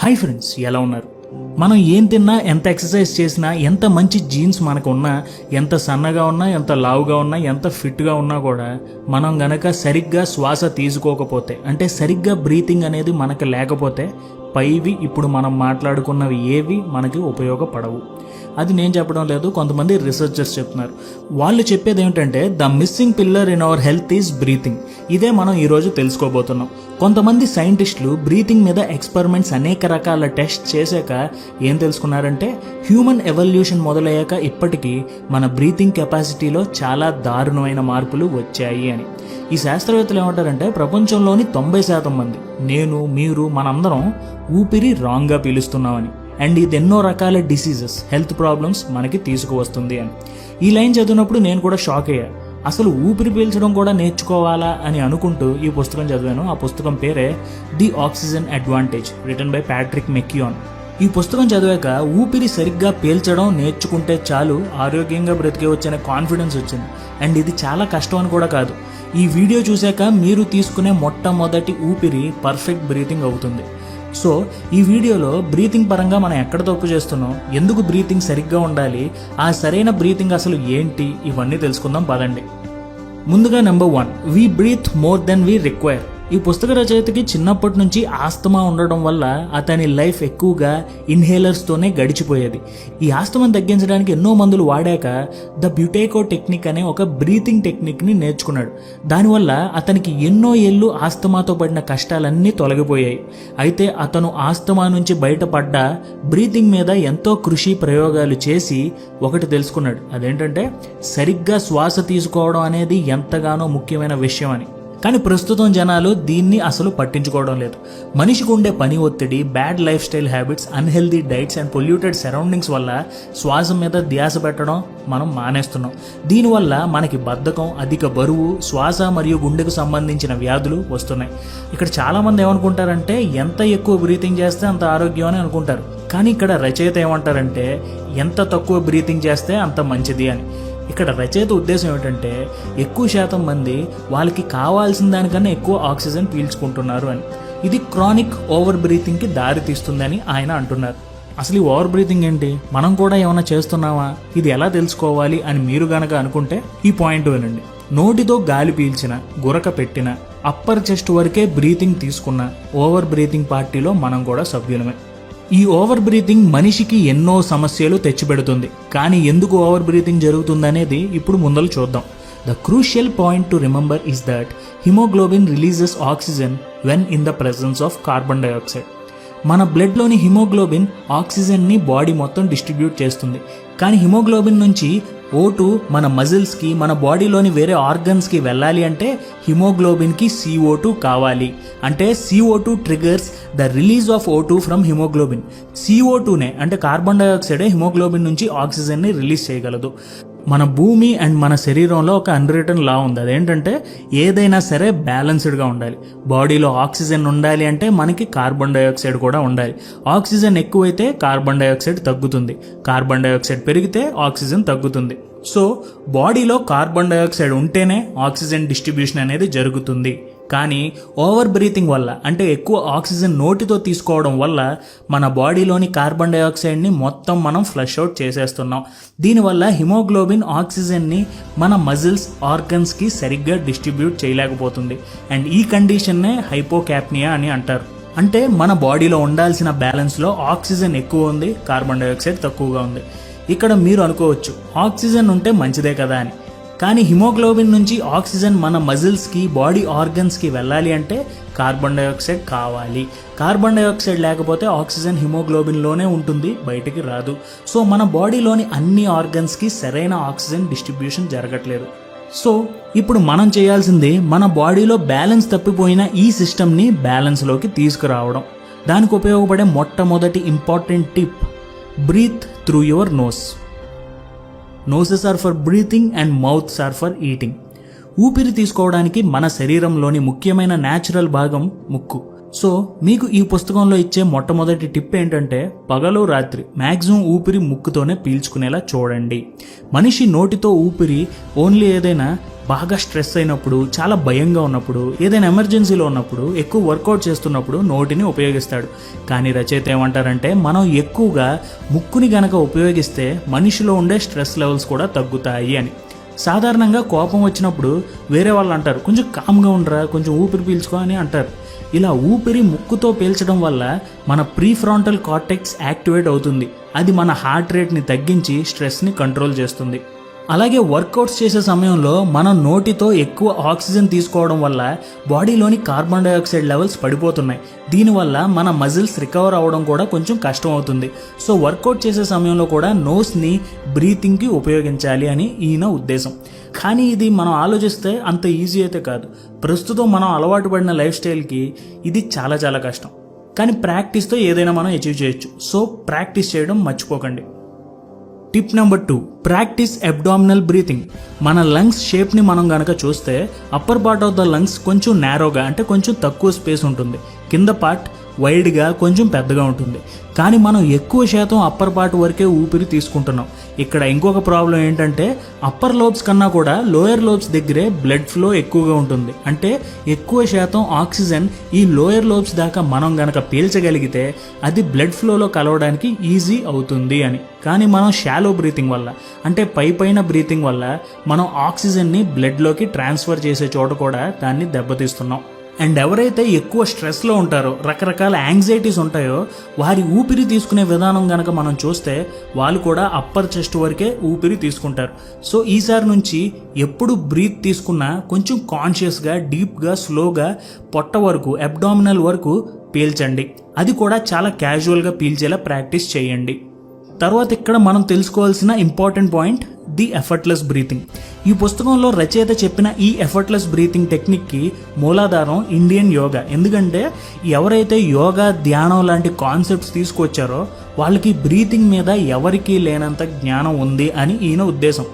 Hi friends, ఎలా ఉన్నారు? మనం ఏం తిన్నా, ఎంత ఎక్సర్సైజ్ చేసినా, ఎంత మంచి జీన్స్ మనకు ఉన్నా, ఎంత సన్నగా ఉన్నా, ఎంత లావుగా ఉన్నా, ఎంత ఫిట్గా ఉన్నా కూడా మనం గనక సరిగ్గా శ్వాస తీసుకోకపోతే, అంటే సరిగ్గా బ్రీతింగ్ అనేది మనకు లేకపోతే పైవి ఇప్పుడు మనం మాట్లాడుకున్నవి ఏవి మనకి ఉపయోగపడవు. అది నేను చెప్పడం లేదు, కొంతమంది రీసెర్చర్స్ చెప్తున్నారు. వాళ్ళు చెప్పేది ఏమిటంటే the missing pillar in our health is breathing. ఇదే మనం ఈరోజు తెలుసుకోబోతున్నాం. కొంతమంది సైంటిస్టులు బ్రీతింగ్ మీద ఎక్స్పెరిమెంట్స్ అనేక రకాల టెస్ట్ చేశాక ఏం తెలుసుకున్నారంటే హ్యూమన్ ఎవల్యూషన్ మొదలయ్యాక ఇప్పటికీ మన బ్రీతింగ్ కెపాసిటీలో చాలా దారుణమైన మార్పులు వచ్చాయి అని. ఈ శాస్త్రవేత్తలు ఏమంటారంటే ప్రపంచంలోని 90% మంది, నేను, మీరు, మనందరం ఊపిరి రాంగ్గా పీలుస్తున్నామని, అండ్ ఇది ఎన్నో రకాల డిసీజెస్, హెల్త్ ప్రాబ్లమ్స్ మనకి తీసుకువస్తుంది అని. ఈ లైన్ చదివినప్పుడు నేను కూడా షాక్ అయ్యా. అసలు ఊపిరి పీల్చడం కూడా నేర్చుకోవాలా అని అనుకుంటూ ఈ పుస్తకం చదివాను. ఆ పుస్తకం పేరే the oxygen advantage, written by Patrick McKeown. ఈ పుస్తకం చదివాక ఊపిరి సరిగ్గా పీల్చడం నేర్చుకుంటే చాలు ఆరోగ్యంగా బ్రతికేవచ్చనే కాన్ఫిడెన్స్ వచ్చింది. అండ్ ఇది చాలా కష్టం అని కూడా కాదు. ఈ వీడియో చూశాక మీరు తీసుకునే మొట్టమొదటి ఊపిరి పర్ఫెక్ట్ బ్రీతింగ్ అవుతుంది. సో ఈ వీడియోలో బ్రీతింగ్ పరంగా మనం ఎక్కడ తప్పు చేస్తున్నాం, ఎందుకు బ్రీతింగ్ సరిగ్గా ఉండాలి, ఆ సరైన బ్రీతింగ్ అసలు ఏంటి, ఇవన్నీ తెలుసుకుందాం పదండి. ముందుగా number 1, we breathe more than we require. ఈ పుస్తక రచయితకి చిన్నప్పటి నుంచి ఆస్తమా ఉండడం వల్ల అతని లైఫ్ ఎక్కువగా ఇన్హేలర్స్తోనే గడిచిపోయేది. ఈ ఆస్తమాను తగ్గించడానికి ఎన్నో మందులు వాడాక ద బ్యూటేకో టెక్నిక్ అనే ఒక బ్రీతింగ్ టెక్నిక్ని నేర్చుకున్నాడు. దానివల్ల అతనికి ఎన్నో ఏళ్ళు ఆస్తమాతో పడిన కష్టాలన్నీ తొలగిపోయాయి. అయితే అతను ఆస్తమా నుంచి బయటపడ్డ బ్రీతింగ్ మీద ఎంతో కృషి ప్రయోగాలు చేసి ఒకటి తెలుసుకున్నాడు. అదేంటంటే సరిగ్గా శ్వాస తీసుకోవడం అనేది ఎంతగానో ముఖ్యమైన విషయం అని. కానీ ప్రస్తుతం జనాలు దీన్ని అసలు పట్టించుకోవడం లేదు. మనిషికి ఉండే పని ఒత్తిడి, bad life style habits, unhealthy diets and polluted surroundings వల్ల శ్వాస మీద ధ్యాస పెట్టడం మనం మానేస్తున్నాం. దీనివల్ల మనకి బద్ధకం, అధిక బరువు, శ్వాస మరియు గుండెకు సంబంధించిన వ్యాధులు వస్తున్నాయి. ఇక్కడ చాలామంది ఏమనుకుంటారంటే ఎంత ఎక్కువ బ్రీతింగ్ చేస్తే అంత ఆరోగ్యం అని అనుకుంటారు. కానీ ఇక్కడ రచయిత ఏమంటారంటే ఎంత తక్కువ బ్రీతింగ్ చేస్తే అంత మంచిది అని. ఇక్కడ రచయిత ఉద్దేశం ఏమిటంటే ఎక్కువ శాతం మంది వాళ్ళకి కావాల్సిన దానికన్నా ఎక్కువ ఆక్సిజన్ పీల్చుకుంటున్నారు అని. ఇది క్రానిక్ ఓవర్ బ్రీతింగ్కి దారి తీస్తుందని ఆయన అంటున్నారు. అసలు ఈ ఓవర్ బ్రీతింగ్ ఏంటి, మనం కూడా ఏమైనా చేస్తున్నావా, ఇది ఎలా తెలుసుకోవాలి అని మీరు గనక అనుకుంటే ఈ పాయింట్ వినండి. నోటితో గాలి పీల్చిన, గురక పెట్టిన, అప్పర్ చెస్ట్ వరకే బ్రీతింగ్ తీసుకున్న ఓవర్ బ్రీతింగ్ పార్టీలో మనం కూడా సభ్యులమే. ఈ ఓవర్ బ్రీతింగ్ మనిషికి ఎన్నో సమస్యలు తెచ్చిపెడుతుంది. కానీ ఎందుకు ఓవర్ బ్రీతింగ్ జరుగుతుందనేది ఇప్పుడు ముందలు చూద్దాం. The crucial point to remember is that haemoglobin releases oxygen when in the presence of carbon dioxide. మన బ్లడ్లోని హిమోగ్లోబిన్ ఆక్సిజన్ని బాడీ మొత్తం డిస్ట్రిబ్యూట్ చేస్తుంది. కానీ హిమోగ్లోబిన్ నుంచి O2 మన మజిల్స్కి, మన బాడీలోని వేరే ఆర్గన్స్కి వెళ్ళాలి అంటే హిమోగ్లోబిన్కి CO2 కావాలి. అంటే CO2 triggers the release of O2 from haemoglobin. CO2నే అంటే కార్బన్ డైఆక్సైడే హిమోగ్లోబిన్ నుంచి ఆక్సిజన్ని రిలీజ్ చేయగలదు. మన భూమి అండ్ మన శరీరంలో ఒక అన్రిటన్ లా ఉంది. అదేంటంటే ఏదైనా సరే బ్యాలెన్స్డ్గా ఉండాలి. బాడీలో ఆక్సిజన్ ఉండాలి అంటే మనకి కార్బన్ డైఆక్సైడ్ కూడా ఉండాలి. ఆక్సిజన్ ఎక్కువైతే కార్బన్ డైఆక్సైడ్ తగ్గుతుంది, కార్బన్ డైఆక్సైడ్ పెరిగితే ఆక్సిజన్ తగ్గుతుంది. సో బాడీలో కార్బన్ డైఆక్సైడ్ ఉంటేనే ఆక్సిజన్ డిస్ట్రిబ్యూషన్ అనేది జరుగుతుంది. కానీ ఓవర్ బ్రీతింగ్ వల్ల, అంటే ఎక్కువ ఆక్సిజన్ నోటితో తీసుకోవడం వల్ల మన బాడీలోని కార్బన్ డైఆక్సైడ్ని మొత్తం మనం ఫ్లష్ అవుట్ చేసేస్తున్నాం. దీనివల్ల హిమోగ్లోబిన్ ఆక్సిజన్ని మన మజిల్స్, ఆర్గన్స్కి సరిగ్గా డిస్ట్రిబ్యూట్ చేయలేకపోతుంది. అండ్ ఈ కండిషన్నే హైపోకాప్నియా అని అంటారు. అంటే మన బాడీలో ఉండాల్సిన బ్యాలెన్స్లో ఆక్సిజన్ ఎక్కువ ఉంది, కార్బన్ డైఆక్సైడ్ తక్కువగా ఉంది. ఇక్కడ మీరు అనుకోవచ్చు ఆక్సిజన్ ఉంటే మంచిదే కదా అని. కానీ హిమోగ్లోబిన్ నుంచి ఆక్సిజన్ మన మజిల్స్కి, బాడీ ఆర్గన్స్కి వెళ్ళాలి అంటే కార్బన్ డైఆక్సైడ్ కావాలి. కార్బన్ డైఆక్సైడ్ లేకపోతే ఆక్సిజన్ హిమోగ్లోబిన్లోనే ఉంటుంది, బయటికి రాదు. సో మన బాడీలోని అన్ని ఆర్గన్స్కి సరైన ఆక్సిజన్ డిస్ట్రిబ్యూషన్ జరగట్లేదు. సో ఇప్పుడు మనం చేయాల్సింది మన బాడీలో బ్యాలెన్స్ తప్పిపోయిన ఈ సిస్టమ్ని బ్యాలెన్స్లోకి తీసుకురావడం. దానికి ఉపయోగపడే మొట్టమొదటి important tip, breathe through your nose. Noses are for breathing and mouths are for eating. ఊపిరి తీసుకోవడానికి మన శరీరంలోని ముఖ్యమైన న్యాచురల్ భాగం ముక్కు. సో మీకు ఈ పుస్తకంలో ఇచ్చే మొట్టమొదటి టిప్ ఏంటంటే పగలు రాత్రి మ్యాక్సిమం ఊపిరి ముక్కుతోనే పీల్చుకునేలా చూడండి. మనిషి నోటితో ఊపిరి ఓన్లీ ఏదైనా బాగా స్ట్రెస్ అయినప్పుడు, చాలా భయంగా ఉన్నప్పుడు, ఏదైనా ఎమర్జెన్సీలో ఉన్నప్పుడు, ఎక్కువ వర్కౌట్ చేస్తున్నప్పుడు నోటిని ఉపయోగిస్తాడు. కానీ రచయిత ఏమంటారంటే మనం ఎక్కువగా ముక్కుని గనక ఉపయోగిస్తే మనిషిలో ఉండే స్ట్రెస్ లెవెల్స్ కూడా తగ్గుతాయి అని. సాధారణంగా కోపం వచ్చినప్పుడు వేరే వాళ్ళు అంటారు కొంచెం కామ్గా ఉండరా, కొంచెం ఊపిరి పీల్చుకో అని అంటారు. ఇలా ఊపిరి ముక్కుతో పీల్చడం వల్ల మన ప్రీఫ్రాంటల్ కార్టెక్స్ యాక్టివేట్ అవుతుంది. అది మన హార్ట్ రేట్ని తగ్గించి స్ట్రెస్ని కంట్రోల్ చేస్తుంది. అలాగే వర్కౌట్స్ చేసే సమయంలో మనం నోటితో ఎక్కువ ఆక్సిజన్ తీసుకోవడం వల్ల బాడీలోని కార్బన్ డైఆక్సైడ్ లెవెల్స్ పడిపోతున్నాయి. దీనివల్ల మన మజిల్స్ రికవర్ అవ్వడం కూడా కొంచెం కష్టం అవుతుంది. సో వర్కౌట్ చేసే సమయంలో కూడా నోస్ని బ్రీతింగ్కి ఉపయోగించాలి అని ఈయన ఉద్దేశం. కానీ ఇది మనం ఆలోచిస్తే అంత ఈజీ అయితే కాదు. ప్రస్తుతం మనం అలవాటు పడిన లైఫ్ స్టైల్కి ఇది చాలా చాలా కష్టం. కానీ ప్రాక్టీస్తో ఏదైనా మనం అచీవ్ చేయొచ్చు. సో ప్రాక్టీస్ చేయడం మర్చిపోకండి. Tip number 2, practice abdominal breathing. మన లంగ్స్ షేప్ని మనం గనక చూస్తే upper part of the lungs కొంచెం నేరోగా, అంటే కొంచెం తక్కువ స్పేస్ ఉంటుంది. కింద పార్ట్ వైడ్గా కొంచెం పెద్దగా ఉంటుంది. కానీ మనం ఎక్కువ శాతం అప్పర్ పార్ట్ వరకే ఊపిరి తీసుకుంటున్నాం. ఇక్కడ ఇంకొక ప్రాబ్లం ఏంటంటే అప్పర్ లోబ్స్ కన్నా కూడా లోయర్ లోబ్స్ దగ్గరే బ్లడ్ ఫ్లో ఎక్కువగా ఉంటుంది. అంటే ఎక్కువ శాతం ఆక్సిజన్ ఈ లోయర్ లోబ్స్ దాకా మనం గనక పీల్చగలిగితే అది బ్లడ్ ఫ్లోలో కలవడానికి ఈజీ అవుతుంది అని. కానీ మనం షాలో బ్రీతింగ్ వల్ల, అంటే పైన బ్రీతింగ్ వల్ల మనం ఆక్సిజన్ని బ్లడ్లోకి ట్రాన్స్ఫర్ చేసే చోట కూడా దాన్ని దెబ్బతీస్తున్నాం. అండ్ ఎవరైతే ఎక్కువ స్ట్రెస్లో ఉంటారో, రకరకాల యాంగ్జైటీస్ ఉంటాయో, వారి ఊపిరి తీసుకునే విధానం కనుక మనం చూస్తే వాళ్ళు కూడా అప్పర్ చెస్ట్ వరకే ఊపిరి తీసుకుంటారు. సో ఈసారి నుంచి ఎప్పుడు బ్రీత్ తీసుకున్నా కొంచెం కాన్షియస్గా, డీప్గా, స్లోగా పొట్ట వరకు, అబ్డామినల్ వరకు పీల్చండి. అది కూడా చాలా క్యాజువల్గా పీల్చేలా ప్రాక్టీస్ చేయండి. తర్వాత ఇక్కడ మనం తెలుసుకోవాల్సిన important point, the effortless breathing. ఈ పుస్తకంలో రచయిత చెప్పిన ఈ ఎఫర్ట్లెస్ బ్రీతింగ్ టెక్నిక్కి మూలాధారం ఇండియన్ యోగా. ఎందుకంటే ఎవరైతే యోగా, ధ్యానం లాంటి కాన్సెప్ట్స్ తీసుకొచ్చారో వాళ్ళకి బ్రీతింగ్ మీద ఎవరికీ లేనంత జ్ఞానం ఉంది అని ఈయన ఉద్దేశం.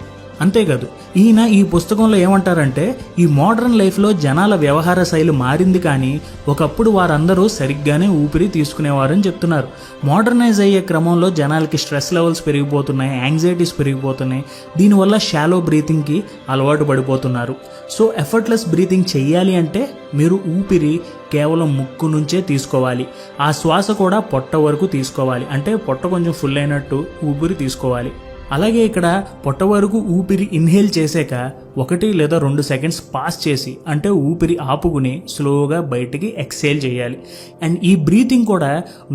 అంతేకాదు ఈయన ఈ పుస్తకంలో ఏమంటారంటే ఈ మోడర్న్ లైఫ్లో జనాల వ్యవహార శైలి మారింది, కానీ ఒకప్పుడు వారందరూ సరిగ్గానే ఊపిరి తీసుకునేవారని చెప్తున్నారు. మోడర్నైజ్ అయ్యే క్రమంలో జనాలకి స్ట్రెస్ లెవెల్స్ పెరిగిపోతున్నాయి, యాంగ్జైటీస్ పెరిగిపోతున్నాయి. దీనివల్ల షాలో బ్రీతింగ్కి అలవాటు పడిపోతున్నారు. సో ఎఫర్ట్లెస్ బ్రీతింగ్ చెయ్యాలి అంటే మీరు ఊపిరి కేవలం ముక్కు నుంచే తీసుకోవాలి. ఆ శ్వాస కూడా పొట్ట వరకు తీసుకోవాలి. అంటే పొట్ట కొంచెం ఫుల్ అయినట్టు ఊపిరి తీసుకోవాలి. అలాగే ఇక్కడ పొట్ట వరకు ఊపిరి ఇన్హేల్ చేసాక 1 లేదా 2 సెకండ్స్ పాస్ చేసి, అంటే ఊపిరి ఆపుకుని స్లోగా బయటికి ఎక్సేల్ చేయాలి. అండ్ ఈ బ్రీతింగ్ కూడా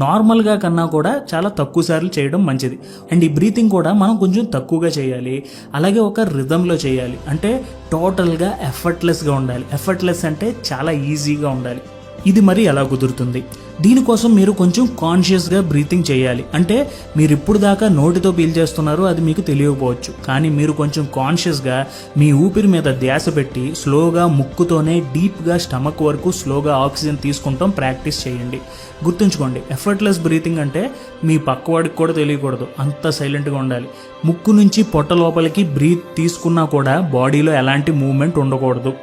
నార్మల్గా కన్నా కూడా చాలా తక్కువ సార్లు చేయడం మంచిది. అండ్ ఈ బ్రీతింగ్ కూడా మనం కొంచెం తక్కువగా చేయాలి. అలాగే ఒక రిథంలో చేయాలి. అంటే టోటల్గా ఎఫర్ట్లెస్గా ఉండాలి. ఎఫర్ట్లెస్ అంటే చాలా ఈజీగా ఉండాలి. ఇది మరి ఎలా కుదురుతుంది? దీనికోసం మీరు కొంచెం కాన్షియస్గా బ్రీతింగ్ చేయాలి. అంటే మీరు ఇప్పుడు దాకా నోటితో పీల్చేస్తున్నారు, అది మీకు తెలియకపోవచ్చు. కానీ మీరు కొంచెం కాన్షియస్గా మీ ఊపిరి మీద ధ్యాస పెట్టి స్లోగా ముక్కుతోనే డీప్గా స్టమక్ వరకు స్లోగా ఆక్సిజన్ తీసుకుంటాం ప్రాక్టీస్ చేయండి. గుర్తుంచుకోండి, ఎఫర్ట్లెస్ బ్రీతింగ్ అంటే మీ పక్కవాడికి కూడా తెలియకూడదు, అంత సైలెంట్గా ఉండాలి. ముక్కు నుంచి పొట్ట లోపలికి బ్రీత్ తీసుకున్నా కూడా బాడీలో ఎలాంటి మూవ్మెంట్ ఉండకూడదు.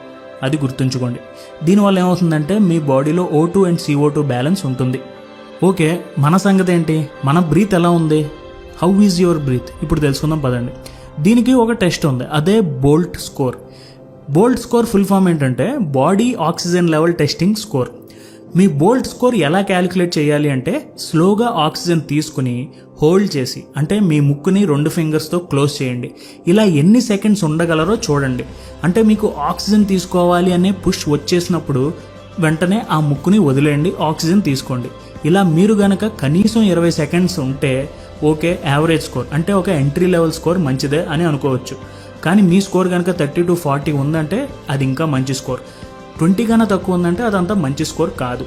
అది గుర్తుంచుకోండి. దీనివల్ల ఏమవుతుందంటే మీ బాడీలో O2 అండ్ CO2 బ్యాలెన్స్ ఉంటుంది. ఓకే, మన సంగతి ఏంటి? మన బ్రీత్ ఎలా ఉంది? How is your breath? ఇప్పుడు తెలుసుకుందాం పదండి. దీనికి ఒక టెస్ట్ ఉంది, అదే bolt score. Bolt score full form ఏంటంటే body oxygen level testing score. మీ బోల్ట్ స్కోర్ ఎలా క్యాలిక్యులేట్ చేయాలి అంటే స్లోగా ఆక్సిజన్ తీసుకుని హోల్డ్ చేసి, అంటే మీ ముక్కుని 2 ఫింగర్స్తో క్లోజ్ చేయండి. ఇలా ఎన్ని సెకండ్స్ ఉండగలరో చూడండి. అంటే మీకు ఆక్సిజన్ తీసుకోవాలి అనే పుష్ వచ్చేసినప్పుడు వెంటనే ఆ ముక్కుని వదిలేయండి, ఆక్సిజన్ తీసుకోండి. ఇలా మీరు గనక కనీసం 20 సెకండ్స్ ఉంటే ఓకే, యావరేజ్ స్కోర్, అంటే ఒక ఎంట్రీ లెవెల్ స్కోర్ మంచిదే అని అనుకోవచ్చు. కానీ మీ స్కోర్ కనుక 30 to 40 ఉందంటే అది ఇంకా మంచి స్కోర్. 20 కన్నా తక్కువ ఉందంటే అదంతా మంచి స్కోర్ కాదు.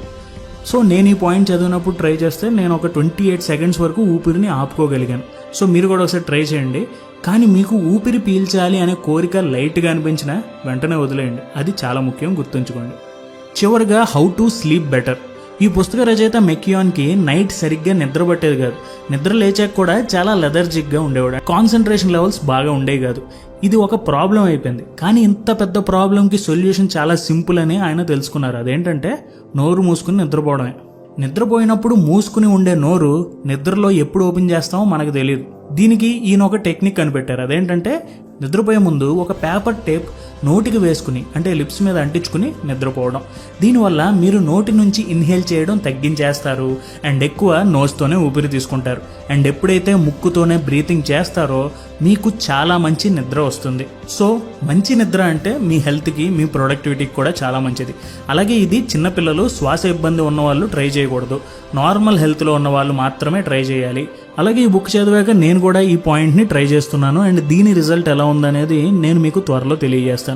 సో నేను ఈ పాయింట్ చదివినప్పుడు ట్రై చేస్తే నేను ఒక 28 సెకండ్స్ వరకు ఊపిరిని ఆపుకోగలిగాను. సో మీరు కూడా ఒకసారి ట్రై చేయండి. కానీ మీకు ఊపిరి పీల్చాలి అనే కోరిక లైట్గా అనిపించినా వెంటనే వదిలేయండి. అది చాలా ముఖ్యం, గుర్తుంచుకోండి. చివరిగా హౌ టు స్లీప్ బెటర్. ఈ పుస్తక రచయిత మెకియాన్కి నైట్ సరిగ్గా నిద్ర పట్టేది కాదు. నిద్ర లేచాక కూడా చాలా లెథర్జిక్గా ఉండేవాడు. కాన్సన్ట్రేషన్ లెవెల్స్ బాగా ఉండేవి కాదు. ఇది ఒక ప్రాబ్లం అయిపోయింది. కానీ ఇంత పెద్ద ప్రాబ్లంకి సొల్యూషన్ చాలా సింపుల్ అని ఆయన తెలుసుకున్నారు. అదేంటంటే నోరు మూసుకుని నిద్రపోవడమే. నిద్రపోయినప్పుడు మూసుకుని ఉండే నోరు నిద్రలో ఎప్పుడు ఓపెన్ చేస్తామో మనకు తెలియదు. దీనికి ఈయన ఒక టెక్నిక్ కనిపెట్టారు. అదేంటంటే నిద్రపోయే ముందు ఒక పేపర్ టేప్ నోటికి వేసుకుని అంటే లిప్స్ మీద అంటించుకుని నిద్రపోవడం. దీనివల్ల మీరు నోటి నుంచి ఇన్హేల్ చేయడం తగ్గించేస్తారు అండ్ ఎక్కువ నోస్తోనే ఊపిరి తీసుకుంటారు. అండ్ ఎప్పుడైతే ముక్కుతోనే బ్రీతింగ్ చేస్తారో మీకు చాలా మంచి నిద్ర వస్తుంది. సో మంచి నిద్ర అంటే మీ హెల్త్కి, మీ ప్రొడక్టివిటీకి కూడా చాలా మంచిది. అలాగే ఇది చిన్నపిల్లలు, శ్వాస ఇబ్బంది ఉన్న వాళ్ళు ట్రై చేయకూడదు. నార్మల్ హెల్త్లో ఉన్న వాళ్ళు మాత్రమే ట్రై చేయాలి. అలాగే ఈ బుక్ చదివాక నేను కూడా ఈ పాయింట్ని ట్రై చేస్తున్నాను అండ్ దీని రిజల్ట్ ఎలా ఉందనేది నేను మీకు త్వరలో తెలియజేస్తాను.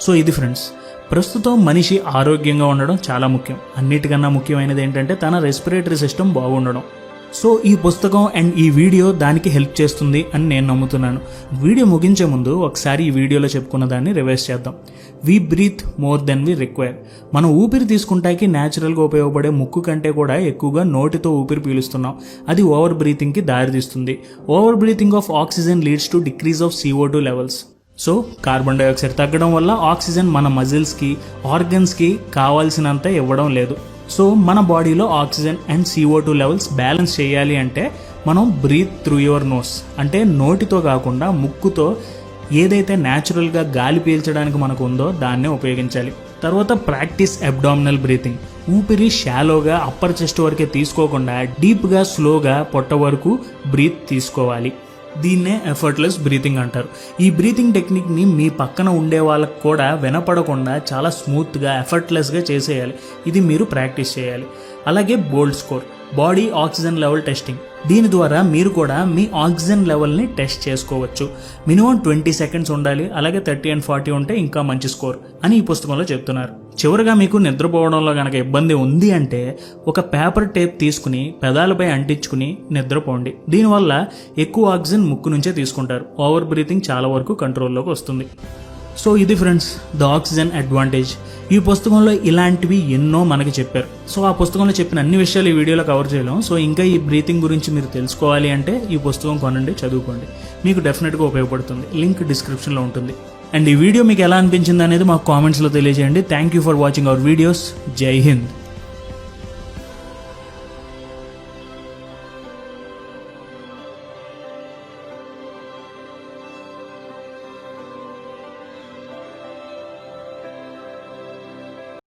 సో ఇది ఫ్రెండ్స్, ప్రస్తుతం మనిషి ఆరోగ్యంగా ఉండడం చాలా ముఖ్యం. అన్నిటికన్నా ముఖ్యమైనది ఏంటంటే తన రెస్పిరేటరీ సిస్టమ్ బాగుండడం. సో ఈ పుస్తకం అండ్ ఈ వీడియో దానికి హెల్ప్ చేస్తుంది అని నేను నమ్ముతున్నాను. వీడియో ముగించే ముందు ఒకసారి ఈ వీడియోలో చెప్పుకున్న దాన్ని రివైజ్ చేద్దాం. We breathe more than we require. మనం ఊపిరి తీసుకుంటానికి న్యాచురల్గా ఉపయోగపడే ముక్కు కంటే కూడా ఎక్కువగా నోటితో ఊపిరి పీలుస్తున్నాం. అది ఓవర్ బ్రీతింగ్కి దారితీస్తుంది. Over breathing of oxygen leads to decrease of CO2 levels. So carbon dioxide తగ్గడం వల్ల ఆక్సిజన్ మన మజిల్స్కి, ఆర్గన్స్కి కావాల్సినంత ఇవ్వడం లేదు. సో మన బాడీలో oxygen and CO2 levels balance చేయాలి అంటే మనం బ్రీత్ త్రూ యువర్ నోస్ అంటే నోటితో కాకుండా ముక్కుతో ఏదైతే న్యాచురల్గా గాలి పీల్చడానికి మనకు ఉందో దాన్నే ఉపయోగించాలి. తర్వాత ప్రాక్టీస్ అబ్డామినల్ బ్రీతింగ్. ఊపిరి షాలోగా అప్పర్ చెస్ట్ వరకే తీసుకోకుండా డీప్గా, స్లోగా పొట్ట వరకు బ్రీత్ తీసుకోవాలి. దీన్నే ఎఫర్ట్లెస్ బ్రీతింగ్ అంటారు. ఈ బ్రీతింగ్ టెక్నిక్ని మీ పక్కన ఉండే వాళ్ళకు కూడా వినపడకుండా చాలా స్మూత్గా, ఎఫర్ట్లెస్గా చేసేయాలి. ఇది మీరు ప్రాక్టీస్ చేయాలి. అలాగే bold score, body oxygen level testing. దీని ద్వారా మీరు కూడా మీ ఆక్సిజన్ లెవెల్ని టెస్ట్ చేసుకోవచ్చు. మినిమం 20 సెకండ్స్ ఉండాలి. అలాగే 30 and 40 ఉంటే ఇంకా మంచి స్కోర్ అని ఈ పుస్తకంలో చెప్తున్నారు. చివరిగా మీకు నిద్రపోవడంలో కనుక ఇబ్బంది ఉంది అంటే ఒక పేపర్ టేప్ తీసుకుని పెదాలపై అంటించుకుని నిద్రపోండి. దీనివల్ల ఎక్కువ ఆక్సిజన్ ముక్కు నుంచే తీసుకుంటారు. ఓవర్ బ్రీతింగ్ చాలా వరకు కంట్రోల్లోకి వస్తుంది. సో ఇది ఫ్రెండ్స్ ద ఆక్సిజన్ అడ్వాంటేజ్. ఈ పుస్తకంలో ఇలాంటివి ఎన్నో మనకి చెప్పారు. సో ఆ పుస్తకంలో చెప్పిన అన్ని విషయాలు ఈ వీడియోలో కవర్ చేయలేం. సో ఇంకా ఈ బ్రీతింగ్ గురించి మీరు తెలుసుకోవాలి అంటే ఈ పుస్తకం కొనండి, చదువుకోండి. మీకు డెఫినెట్గా ఉపయోగపడుతుంది. లింక్ డిస్క్రిప్షన్లో ఉంటుంది. అండ్ ఈ వీడియో మీకు ఎలా అనిపించింది అనేది మాకు కామెంట్స్లో తెలియజేయండి. Thank you for watching our videos. జై హింద్.